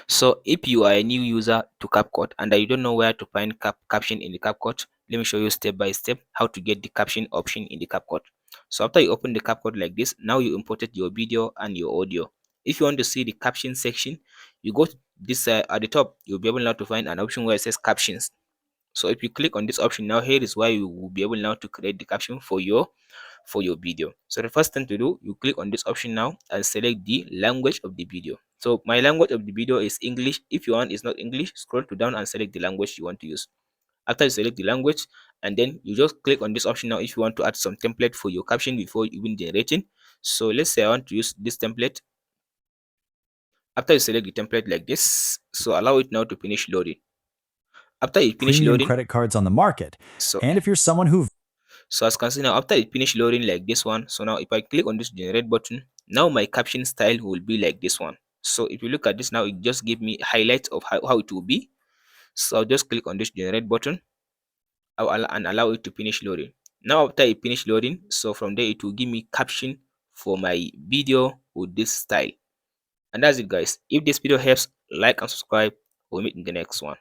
So if you are a new user to Capcut and you don't know where to find caption in the Capcut, let me show you step by step how to get the caption option in the Capcut. So after you open the Capcut like this, now you imported your video and your audio. If you want to see the caption section, you go to this at the top, you'll be able now to find an option where it says captions. So if you click on this option now, here is where you will be able now to create the caption for your video. So the first thing to do, you click on this option now and select the language of the video. So my language of the video is English. If your one is not English, scroll to down and select the language you want to use. After you select the language, and then you just click on this option now if you want to add some template for your caption before even generating. So let's say I want to use this template. After you select the template like this, so allow it now to finish loading. After it finish premium loading, credit cards on the market. so And if you're someone who as you can see now, after it finish loading like this one, so now if I click on this generate button, now my caption style will be like this one. So if you look at this now, it just give me highlights of how it will be. So I'll just click on this generate button and allow it to finish loading. Now after it finish loading, so from there it will give me caption for my video with this style. And that's it guys. If this video helps, like and subscribe. We'll meet in the next one.